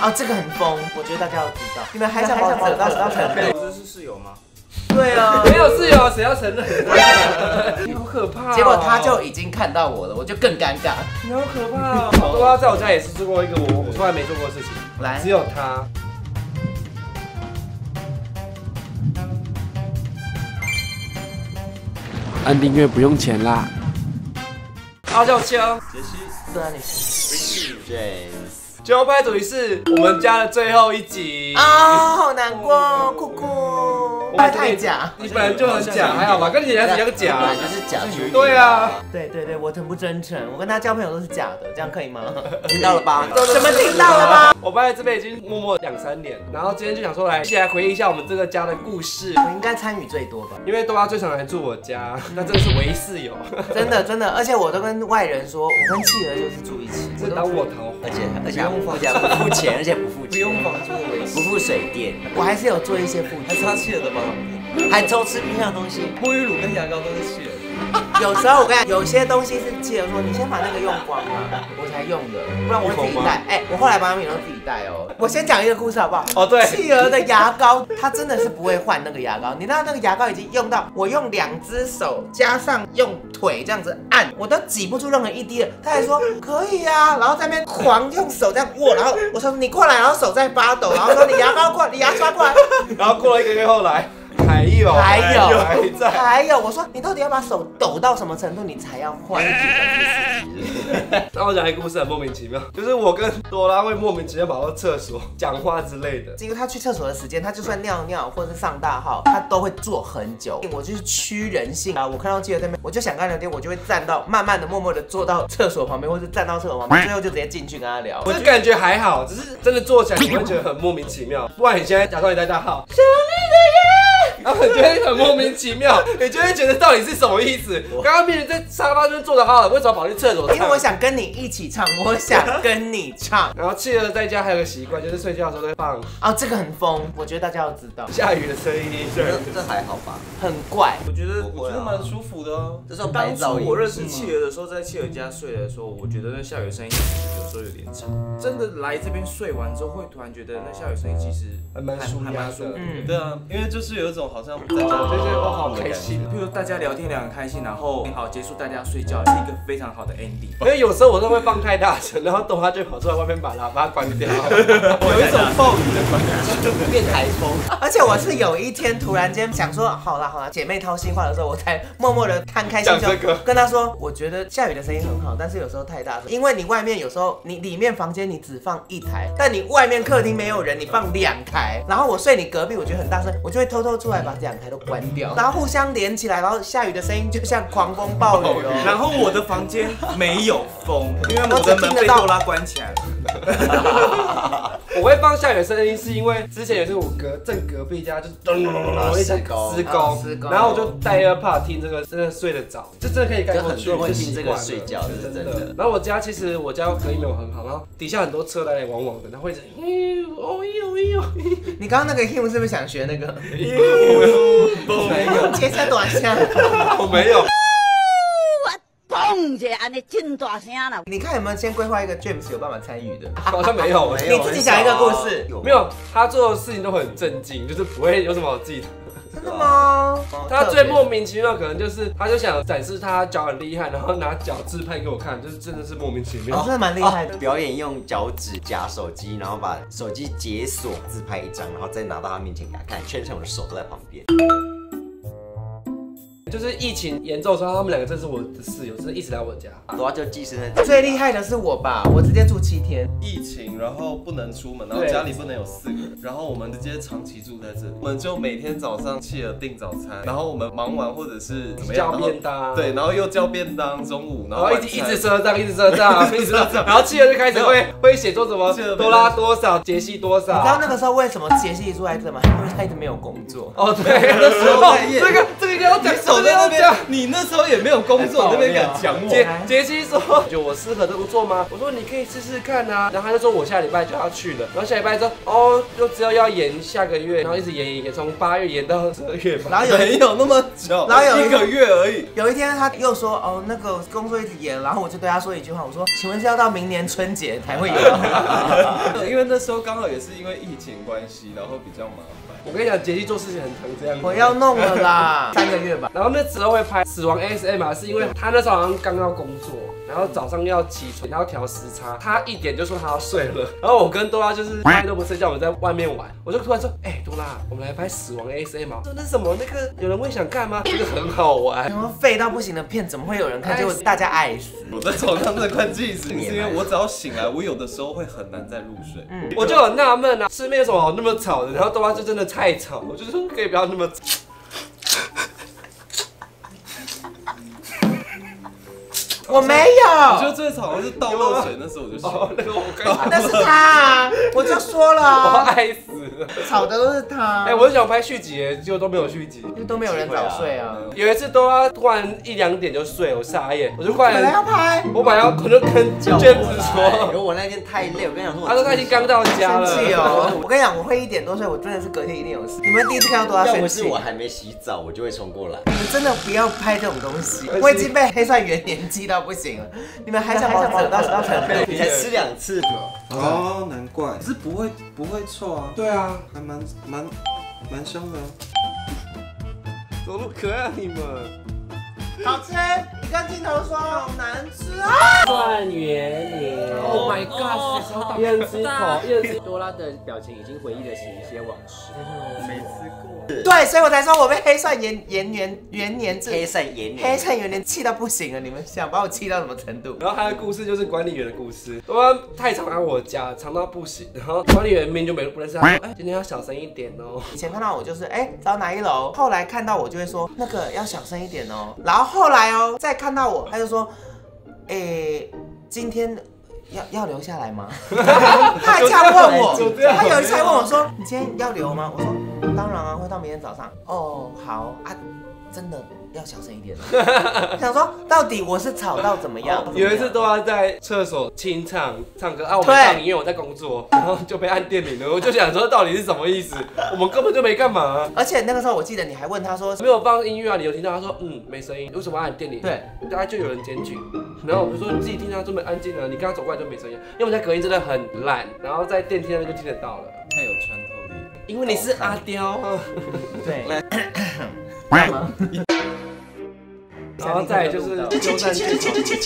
哦，这个很疯，我觉得大家要知道。你们还想把我扯到承认？不是室友吗？对啊，没有室友，谁要承认？你好可怕！结果他就已经看到我了，我就更尴尬。你好可怕！多拉在我家也是做过一个我从来没做过的事情，来，只有他。按订阅不用钱啦。阿叫秋，杰西，对啊，你是 James， 节目拍主题是我们家的最后一集啊，好难过，酷酷。太假，你本来就很假，还好吧？跟你人家一样假，本来就是假局。对啊，对，我很不真诚，我跟他交朋友都是假的，这样可以吗？听到了吧？什么听到了吗？我搬来这边已经默默2、3年，然后今天就想说来一起来回忆一下我们这个家的故事。我应该参与最多吧，因为多拉最常来住我家，那真的是唯一室友。真的，而且我都跟外人说，我跟企鹅就是住一起，是当我桃花，而且不付钱，而且不付钱，不用房租的维不付水电，我还是有做一些付出。还是他企鹅的吗？还偷吃冰箱的东西。沐浴乳跟牙膏都是企鹅的。有时候我跟你讲，有些东西是企鹅说你先把那个用光嘛，我才用的，不然我会自己带。哎，我后来保养品都自己带哦。我先讲一个故事好不好？哦，对，企鹅的牙膏，它真的是不会换那个牙膏。你知道那个牙膏已经用到我用2只手加上用腿这样子按，我都挤不出任何一滴了。他还说可以啊，然后在那边狂用手这样握，然后我说你过来，然后手在发抖，然后说你牙膏过来，你牙刷过来，然后过了1个月后来。还有，我说你到底要把手抖到什么程度，你才要换？然后我讲一个故事很莫名其妙，就是我跟多拉会莫名其妙跑到厕所讲话之类的。因为他去厕所的时间，他就算尿尿或者是上大号，他都会坐很久。我就是趋人性啊，我看到企鹅在那边，我就想跟他聊天，我就会站到慢慢的、默默的坐到厕所旁边，或是站到厕所旁边，最后就直接进去跟他聊。我就感觉还好，只是真的坐起来你会觉得很莫名其妙。不然你现在假装你在大号，想你的夜，然后你就会很莫名其妙，你就会觉得到底是什么意思？刚刚明明在沙发上坐得好好的，为什么跑去厕所唱？因为我想跟你一起唱，我想跟你唱。然后企鹅在家还有个习惯，就是睡觉的时候都会放哦，这个很疯，我觉得大家要知道。下雨的声音，这还好吧？很怪。我觉得蛮舒服的哦。这算白噪音。我认识企鹅的时候，在企鹅家睡的时候，我觉得那下雨声音其实有时候有点吵。真的来这边睡完之后，会突然觉得那下雨声音其实还蛮舒压的。对啊，因为就是有一种好像在家就是我好开心。譬如大家聊天聊很开心，然后好结束，大家睡觉是一个非常好的 ending。因为有时候我都会放太大声，然后等他就跑出来外面把喇叭关掉。有一种暴雨的感觉，变台风。而且我是有一天突然间想说，好啦，姐妹掏心话的时候，我才默默的摊开心胸跟她说，我觉得下雨的声音很好，但是有时候太大声，因为你外面有时候你里面房间你只放1台，但你外面客厅没有人，你放2台，然后我睡你隔壁，我觉得很大声，我就会偷偷出来把2台都关掉，然后互相连起来，然后下雨的声音就像狂风暴雨哦。然后我的房间没有风，因为我的门被多拉关起来了。我会放下雨的声音，是因为之前也是我正隔壁家就是咚咚咚咚一直施工，然后我就戴 AirPod 听这个，真的睡得着，就真的可以盖过去。很多人会听这个睡觉，是真的。然后我家我家隔音没有很好，然后底下很多车来来往往的，然后会一直你刚刚那个 him 是不是想学那个？没有，切车短枪。我没有。嘣一下，安尼真大声啦！你看有没有先规划一个 James 有办法参与的？好像没有，你自己讲一个故事。没有，他做的事情都很正经，就是不会有什么好记的。真的吗？他最莫名其妙可能就是，他就想展示他脚很厉害，然后拿脚自拍给我看，就是真的是莫名其妙。真的蛮厉害的。表演用脚趾夹手机，然后把手机解锁，自拍1张，然后再拿到他面前给他看，全程我的手都在旁边。就是疫情严重的时候，他们2个真是我的室友，真的一直来我家。然后就寄生在最厉害的是我吧，我直接住7天。疫情，然后不能出门，然后家里不能有4个人，然后我们直接长期住在这里。我们就每天早上企鹅订早餐，然后我们忙完或者是怎么样，叫便当，对，然后又叫便当，中午，然后一直赊账，然后企鹅就开始会写说什么多拉多少，杰西多少。你知道那个时候为什么杰西住在这吗？因为他一直没有工作。哦，对，那时候这个要讲手在那边，你那时候也没有工作，那边敢讲我？杰西说，就我适合这工作吗？我说你可以试试看啊。然后他就说我下礼拜就要去了。然后下礼拜之后，哦，就只有要延下个月，然后一直延，从8月延到12月吧。然后没有那么久，然后有1个月而已。有一天他又说，哦，那个工作一直延，然后我就对他说一句话，我说，请问是要到明年春节才会有？因为那时候刚好也是因为疫情关系，然后比较麻烦。我跟你讲，杰西做事情很常这样。我要弄了啦，3个月吧。然后那时候会拍死亡 ASMR，是因为他那时候好像刚要工作，然后早上要起床，然后调时差，他1点就说他要睡了，然后我跟多拉就是拍都不睡觉，我们在外面玩，我就突然说，多拉，我们来拍死亡 ASMR， 说那是什么？那个有人会想看吗？这个很好玩。然后废到不行的片怎么会有人看？结果大家爱死。我在床上真的快气死，是因为我只要醒来，我有的时候会很难再入睡。我就很纳闷啊，市面有什么好那么吵的？然后多拉就真的太吵，我就说可以不要那么。我没有，我觉得最吵的是倒漏水，那时候我就醒。那个我跟那是他啊，我就说了，我爱死了，吵的都是他。我就想拍续集，结果都没有续集，因为都没有人早睡啊。有一次都要突然1、2点就睡，我傻眼，我就快本来要拍，我本来要可能跟 James 说，因为我那天太累，我跟你讲说，他说他已经刚到家了。生气哦！我跟你讲，我会1点多睡，我真的是隔天一定有事。你们第一次看到多少生气？要不是我还没洗澡，我就会冲过来。你们真的不要拍这种东西，我已经被黑蒜元年记到不行了。你们还想把我扯到程度？你才吃2次。哦，难怪，是不会臭啊。对啊，还蛮香的。怎么那么可爱啊你们？好吃，你跟镜头说好难吃啊！蒜元年 ，Oh my God！ 一人吃一口，一人吃。多拉的表情已经回忆得起一些往事。我没吃过。对，所以我才说我被黑蒜元年黑蒜元年气到不行了。你们想把我气到什么程度？然后他的故事就是管理员的故事，我太常来我家，常到不行。然后管理员明明就不认识他，说，今天要小声一点哦。以前看到我就是找哪1楼，后来看到我就会说那个要小声一点哦。然后后来再看到我，他就说，今天要留下来吗？他还这样问我，他有一次还问我说，你今天要留吗？我说当然啊，会到明天早上。哦，好啊，真的要小声一点。想说到底我是吵到怎么样？有一次都要在厕所清唱歌啊，我没唱，因为我在工作，然后就被按电铃了。我就想说到底是什么意思？我们根本就没干嘛。而且那个时候我记得你还问他说没有放音乐啊，你有听到？他说没声音，为什么按电铃？对，大概就有人检举。然后我就说你自己听到这么安静啊，你刚刚走过来就没声音，因为我们家隔音真的很烂，然后在电梯那边就听得到了。太有穿透力了，因为你是阿刁啊。对。然后再来就是鸠占剧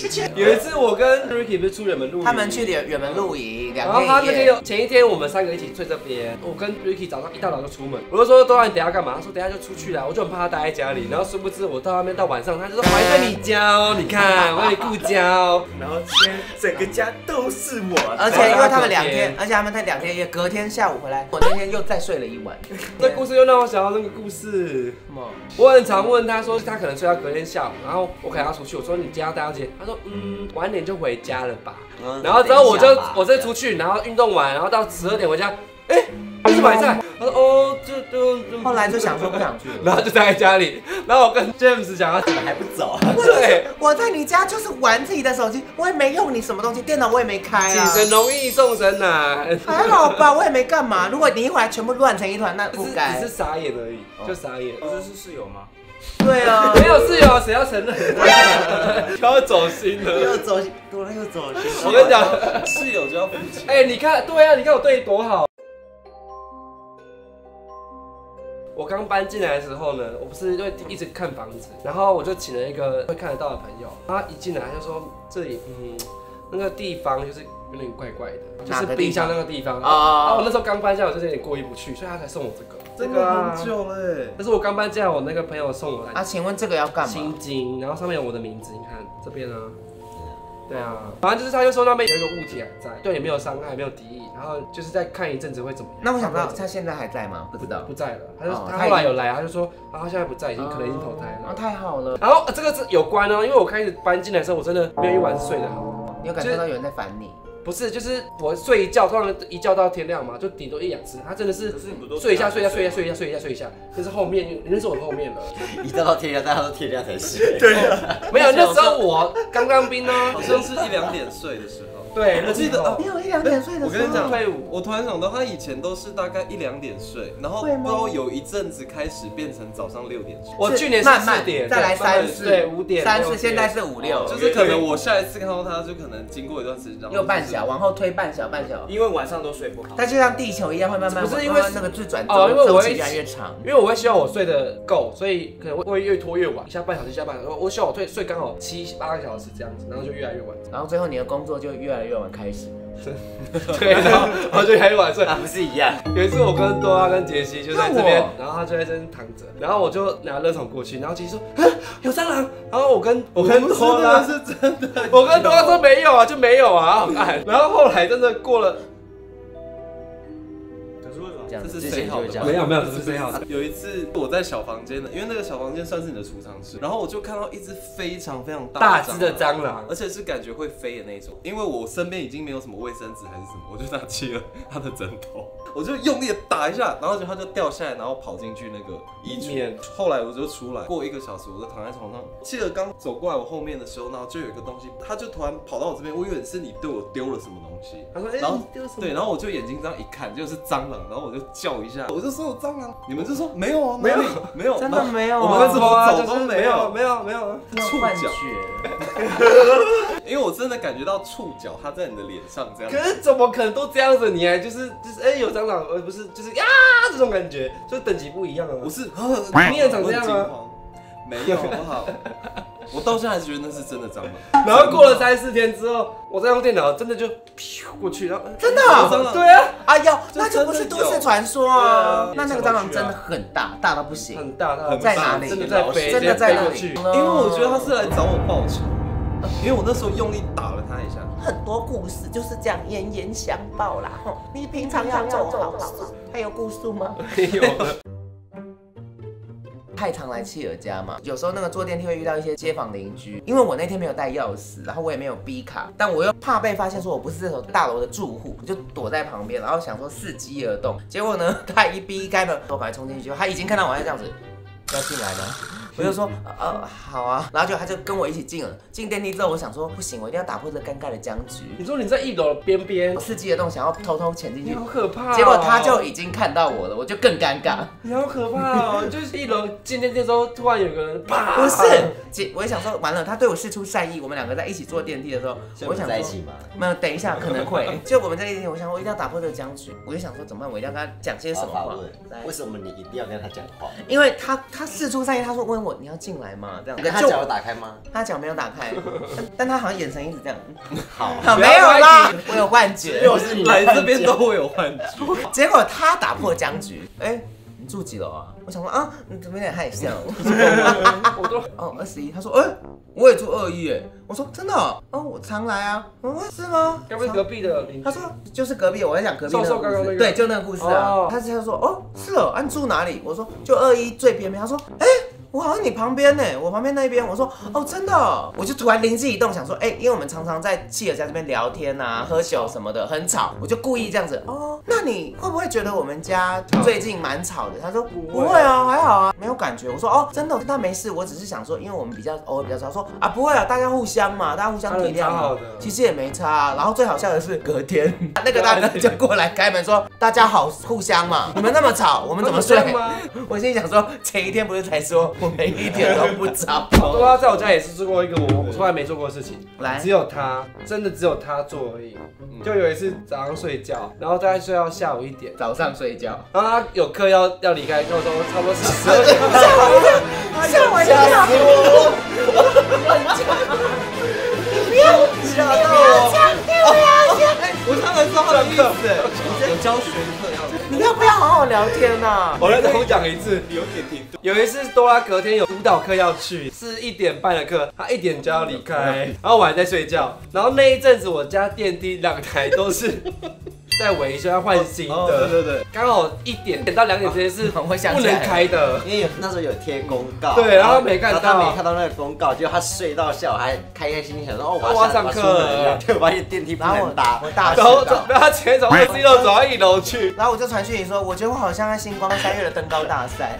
场。有一次我跟 Ricky 不是出远门露营，他们去远门露营，然后他那天前一天我们3个一起睡这边，我跟 Ricky 早上一大早就出门，我就说多拉你等下干嘛？他说等下就出去啦，我就很怕他待在家里，然后殊不知我到那边到晚上，他就说我还在你家哦，你看我在你顾家哦，然后现在整个家都是我，而且因为他们2天，而且他们才2天夜，隔天下午回来，我那天又再睡了1晚。这故事又让我想到那个故事，我很常问他说他可能睡到隔天下午，然后我可能要出去，我说你今天要带到几点？他说晚点就回家了吧。然后之后我再出去，然后运动完，然后到12点回家，你怎么还在？他说哦，后来就想说不想去了，然后就待在家里。然后我跟 James 讲，他怎么还不走？对，我在你家就是玩自己的手机，我也没用你什么东西，电脑我也没开啊。请神容易送神难，还好吧，我也没干嘛。如果你一回来全部乱成一团，那不该。只是傻眼而已，就傻眼。不是室友吗？对啊，没有室友，谁要承认？要走心了，又走心，多了又走心。我跟你讲，室友就要付钱。你看，对啊，你看我对你多好。我刚搬进来的时候呢，我不是会一直看房子，然后我就请了一个会看得到的朋友，他一进来他就说这里那个地方就是有点怪怪的，就是冰箱那个地方啊。我那时候刚搬家，我就是有点过意不去，所以他才送我这个。真的很久了，这是我刚搬家，我那个朋友送我来。请问这个要干嘛？心经，然后上面有我的名字，你看这边啊。对啊，反正就是他就说那边有一个物体还在，对你没有伤害，没有敌意，然后就是再看一阵子会怎么样。那我想知道他现在还在吗？不知道，不在了。他后来有来，他就说他现在不在，可能已经投胎了。太好了。然后这个是有关哦，因为我开始搬进来的时候，我真的没有一晚是睡得好。你有感受到有人在烦你？不是，就是我睡一觉，通常一觉到天亮嘛，就顶多1、2次。他真的是睡一下，那是后面，那是我的后面了。一到天亮，大家都天亮才睡。对啊，没有，那时候我刚当兵呢，好像是1、2点睡的时候。对，我记得你有1、2点睡的时候。我跟你讲，退伍，我突然想到，他以前都是大概1、2点睡，然后不知道有一阵子开始变成早上6点睡。我去年是4点，再来3、4，对，5点3、4，现在是5、6，就是可能我下一次看到他，就可能经过一段时间，又半小，往后推半小。因为晚上都睡不好。它就像地球一样，会慢慢不是因为那个自转因为我会越来越长，因为我会希望我睡得够，所以可能会越拖越晚，一下半小时，一下半小时。我希望我睡刚好7、8个小时这样子，然后就越来越晚。然后最后你的工作就越来越晚开始。对，然后就开始晚睡，不是一样？有一次我跟多拉跟杰西就在这边，然后他就在这边躺着，然后我就拿热桶过去，然后杰西说有蟑螂，然后我跟多拉是真的，我跟多拉说没有啊，就没有啊，然后后来真的过了。这是谁好的？没有，这是谁好的？有一次我在小房间的，因为那个小房间算是你的储藏室，然后我就看到一只非常大只的蟑螂，而且是感觉会飞的那种。因为我身边已经没有什么卫生纸还是什么，我就拿起了他的枕头，我就用力的打一下，然后它就掉下来，然后跑进去那个衣橱。后来我就出来，过1个小时，我就躺在床上。企鹅刚走过来我后面的时候，然后就有一个东西，它就突然跑到我这边，我以为是你对我丢了什么东西。他说：“然后你丢什么？”对，然后我就眼睛这样一看，就是蟑螂，然后我就叫一下，我就说有蟑螂，你们就说没有啊，没有，真的没有，我们怎么走都没有，触幻角，觉。因为我真的感觉到触角它在你的脸上这样。可是怎么可能都这样子？你还就是有蟑螂，而不是就是呀这种感觉，就是等级不一样啊。不是，你也长这样吗？没有，好不好？我到现在还是觉得那是真的蟑螂。然后过了3、4天之后，我在用电脑，真的就过去，然后真的蟑螂，对啊，哎呦，那就不是都市传说啊。那对个蟑螂真的很大，大到不行。很大，在哪里？真的在飞，真的在那里。因为我觉得他是来找我报仇的，因为我那时候用力打了他一下。很多故事就是这样冤冤相报啦。你平常要做好事。还有故事吗？没有。太常来企鹅家嘛，有时候那个坐电梯会遇到一些街坊邻居，因为我那天没有带钥匙，然后我也没有 B 卡，但我又怕被发现说我不是这所大楼的住户，我就躲在旁边，然后想说伺机而动。结果呢，他一逼开门，我赶快冲进去，他已经看到我在这样子要进来了。我就说好啊，然后他就跟我一起进了。进电梯之后，我想说不行，我一定要打破这尴尬的僵局。你说你在1楼边边，伺机而动，想要偷偷潜进去，好可怕。结果他就已经看到我了，我就更尴尬。你好可怕哦！就是1楼进电梯的时候，突然有个人啪，不是，我也想说完了，他对我示出善意，我们2个在一起坐电梯的时候，我想说在一起吗？没有，等一下可能会。就我们在一起，我想我一定要打破这个僵局，我就想说怎么办？我一定要跟他讲些什么话。为什么你一定要跟他讲话？因为他示出善意，他说问我你要进来吗？这样。他脚有打开吗？他脚没有打开，但他好像眼神一直这样。好，没有啦，我有幻觉。又是你来这边都会有幻觉。结果他打破僵局，你住几楼啊？我想说啊，你怎么有点害羞？我都21。他说我也住21。我说真的我常来啊。是吗？该不是隔壁的？他说就是隔壁，我在讲隔壁的刚刚那个，对，就那个故事啊。他就说是哦，你住哪里？我说就21最边边。他说我好像你旁边呢，我旁边那边。我说真的我就突然灵机一动，想说因为我们常常在企鹅家这边聊天啊、喝酒什么的，很吵，我就故意这样子那你会不会觉得我们家最近蛮吵的？他说不会啊，还好啊，没有感觉。我说真的，那没事，我只是想说，因为我们偶尔比较吵，说不会啊，大家互相嘛，大家互相体谅嘛，其实也没差啊。然后最好笑的是隔天那个大哥就过来开门说大家好，互相嘛，你们那么吵，我们怎么睡？我心里想说前一天不是才说我们一点都不吵。对啊，在我家也是做过一个我从来没做过的事情，来，只有他，真的只有他做而已。就有一次早上睡觉，然后大概睡到下午1点，早上睡觉，然后他有课要离开，跟我说差不多12点，吓我一跳，你不要吓到我，我当然知道他的意思，有教学课要。你要不要好好聊天啊？我再重讲一次，有点停顿。有一次多拉隔天有舞蹈课要去，是1点半的课，他1点就要离开，然后我还在睡觉，然后那一阵子我家电梯2台都是在维修，要换新的。对对对，刚好1点到2点之间是我想不能开的。因为那时候有贴公告，对，然后没看到，他没看到那个公告，结果他睡到下午还开心心想说，哦，我要上课，结果发现电梯不能搭，我大迟然后到。他直接从21楼走到1楼去，然后我就传讯你说，我觉得我好像在星光3月的登高大赛。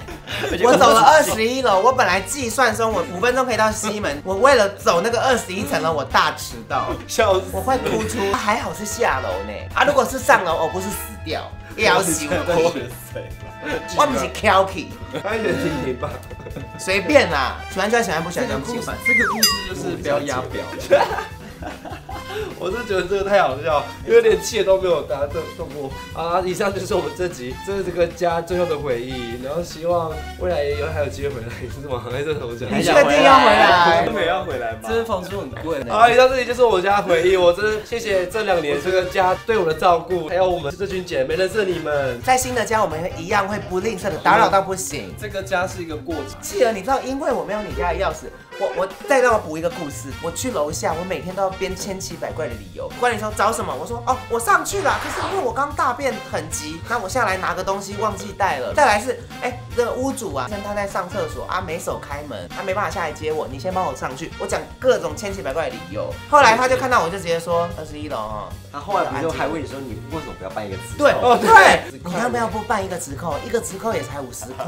我走了21楼，我本来计算说我5分钟可以到西门，我为了走那个21层楼，我大迟到，笑死！我快哭出。还好是下楼呢，啊，如果是上楼，我不是死掉，也要死我。我不是 Kelky， 他选婷婷吧，随便啦，喜欢就喜欢，不喜欢就不喜欢。这个故事就是不要压表。我是觉得这个太好笑，因为连气都没有答动过啊！以上就是我们这集，这是这个家最后的回忆，然后希望未来还有机会回来，是吗？还是什么讲？你确定要回来？真的要回来吗？这房租很贵。好，以上这里就是我们家的回忆，我真的谢谢这2年这个家对我的照顾，还有我们这群姐妹认识你们。在新的家，我们一样会不吝啬的打扰到不行。这个家是一个过程。企鹅，你知道，因为我没有你家的钥匙，我再让我补一个故事。我去楼下，我每天都要编千奇百怪的理由。管理说找什么？我说哦，我上去了，可是因为我刚大便很急，那我下来拿个东西忘记带了。再来是，这个屋主啊，他在上厕所啊，没手开门，他没办法下来接我，你先帮我上去。我讲各种千奇百怪的理由。后来他就看到我就直接说21楼哦。他后来不就还问你说你为什么不要办一个直扣？对，你要不要不办一个直扣？一个直扣也才50块。